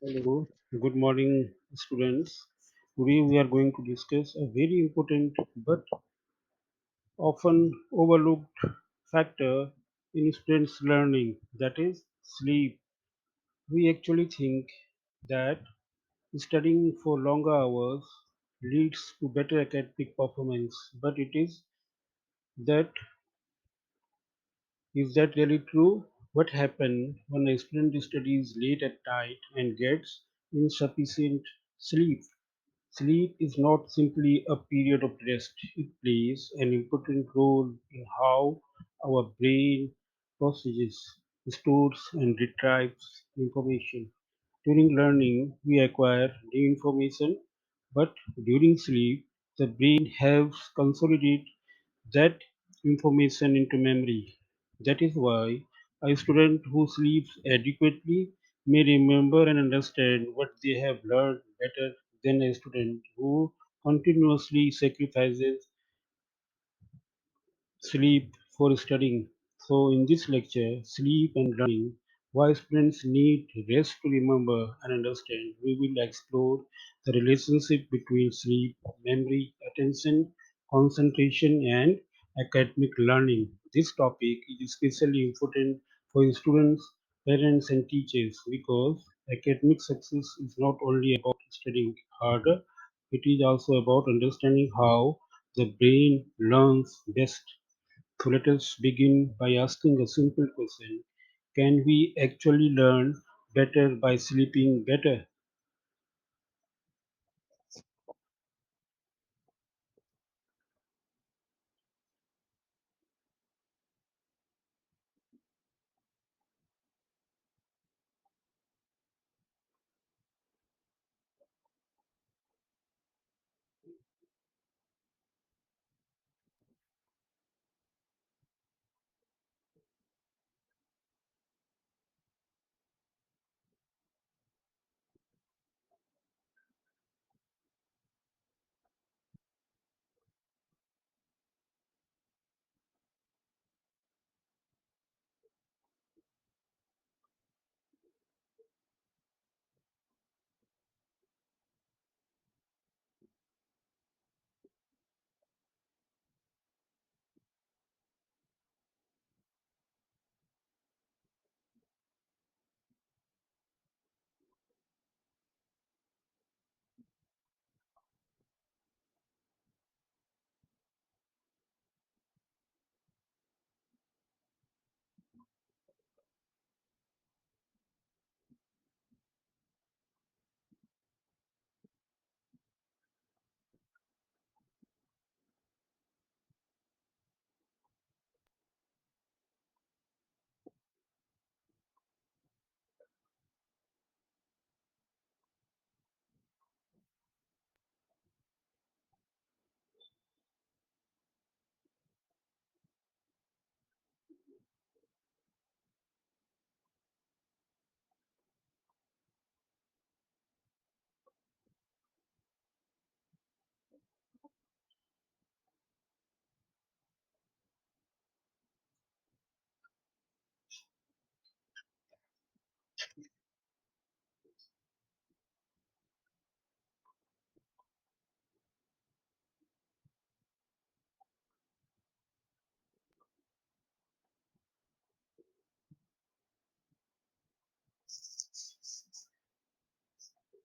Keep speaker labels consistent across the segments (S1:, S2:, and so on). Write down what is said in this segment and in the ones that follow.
S1: Hello, good morning, students. Today we are going to discuss a very important but often overlooked factor in students' learning, that is sleep. We actually think that studying for longer hours leads to better academic performance, but it that is that really true? What happens when a student studies late at night and gets insufficient sleep? Sleep is not simply a period of rest, it plays an important role in how our brain processes, stores, and retrieves information. During learning, we acquire new information, but during sleep, the brain helps consolidate that information into memory. That is why a student who sleeps adequately may remember and understand what they have learned better than a student who continuously sacrifices sleep for studying. So, in this lecture, sleep and learning, why students need rest to remember and understand, we will explore the relationship between sleep, memory, attention, concentration, and academic learning. This topic is especially important for students, parents, and teachers because academic success is not only about studying harder, it is also about understanding how the brain learns best. So let us begin by asking a simple question. Can we actually learn better by sleeping better?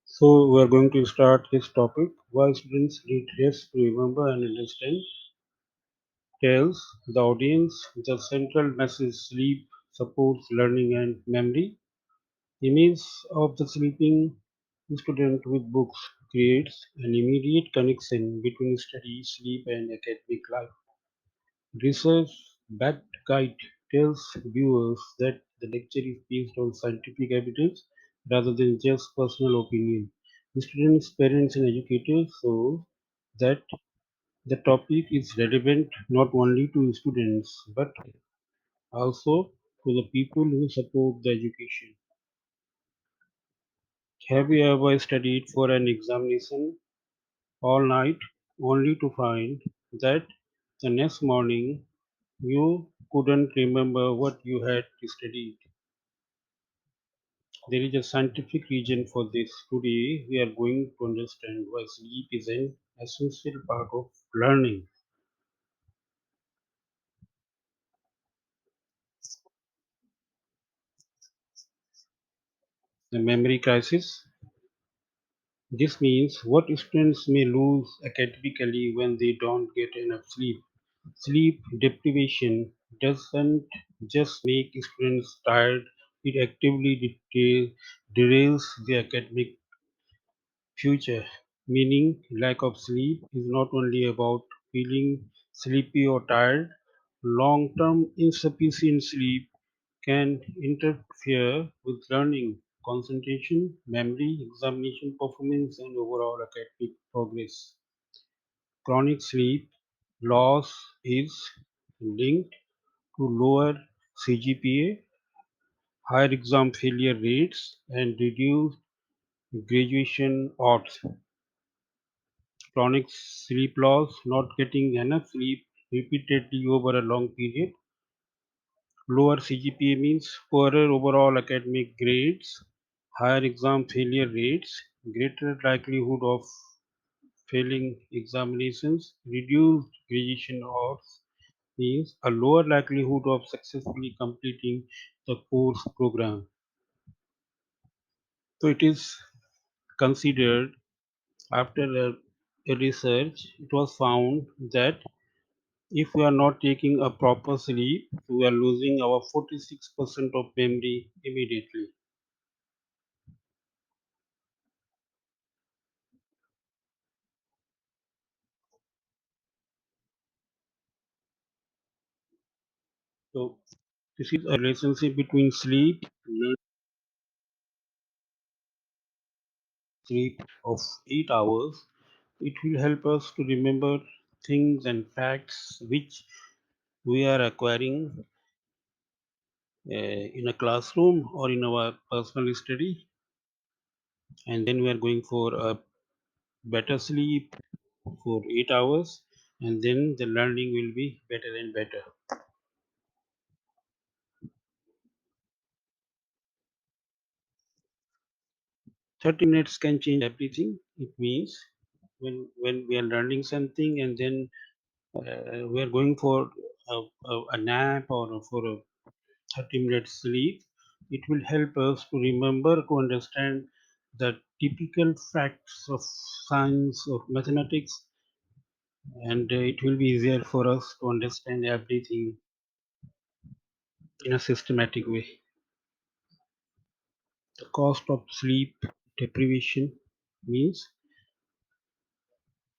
S1: So we are going to start this topic. Why students need rest to remember and understand tells the audience the central message sleep supports learning and memory. Image of the sleeping student with books creates an immediate connection between study, sleep, and academic life. Research-backed guide tells viewers that the lecture is based on scientific evidence rather than just personal opinion. Students, parents, and educators show that the topic is relevant not only to students but also to the people who support the education. Have you ever studied for an examination all night only to find that the next morning you couldn't remember what you had studied? There is a scientific reason for this. Today, we are going to understand why sleep is an essential part of learning. The memory crisis. This means what students may lose academically when they don't get enough sleep. Sleep deprivation doesn't just make students tired, it actively derails their academic future. Meaning, lack of sleep is not only about feeling sleepy or tired, long term insufficient sleep can interfere with learning, concentration, memory, examination performance, and overall academic progress. Chronic sleep loss is linked to lower CGPA, higher exam failure rates, and reduced graduation odds. Chronic sleep loss, not getting enough sleep repeatedly over a long period. Lower CGPA means poorer overall academic grades, higher exam failure rates, greater likelihood of failing examinations, reduced graduation odds means a lower likelihood of successfully completing the course program. So it is considered after a research, it was found that if we are not taking a proper sleep, we are losing our 46% of memory immediately. So this is a relationship between sleep of 8 hours. It will help us to remember things and facts which we are acquiring in a classroom or in our personal study, and then we are going for a better sleep for 8 hours, and then the learning will be better and better. 30 minutes can change everything. It means when we are learning something and then we are going for a nap or for a 30 minutes sleep, it will help us to remember to understand the typical facts of science of mathematics, and it will be easier for us to understand everything in a systematic way. The cost of sleep deprivation means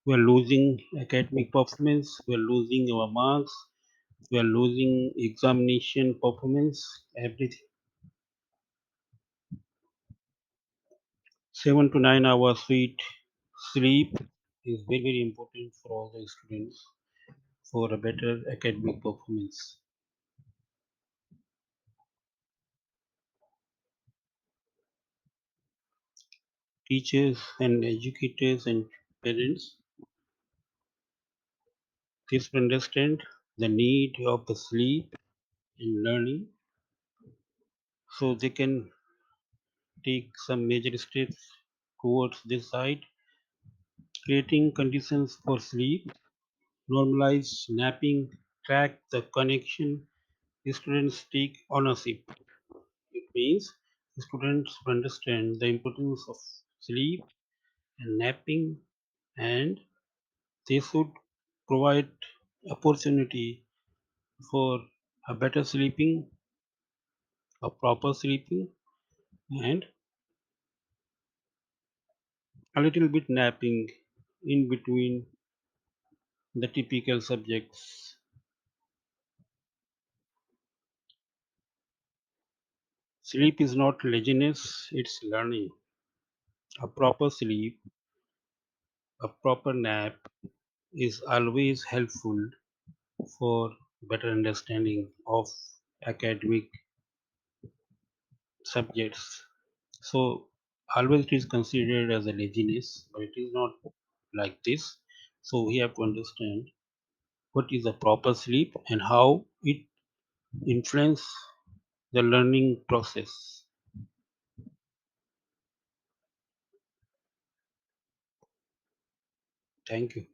S1: we are losing academic performance, we are losing our marks, we are losing examination performance, everything. 7 to 9 hours sweet sleep is very, very important for all the students for a better academic performance. Teachers and educators and parents, they should understand the need of the sleep in learning so they can take some major steps towards this side, creating conditions for sleep, normalize napping, track the connection, students take ownership. It means students understand the importance of sleep and napping, and they should provide opportunity for a better sleeping, a proper sleeping, and a little bit napping in between the typical subjects. Sleep is not laziness, it's learning. A proper sleep, a proper nap is always helpful for better understanding of academic subjects. So always it is considered as a laziness, but it is not like this. So we have to understand what is a proper sleep and how it influence the learning process. Thank you.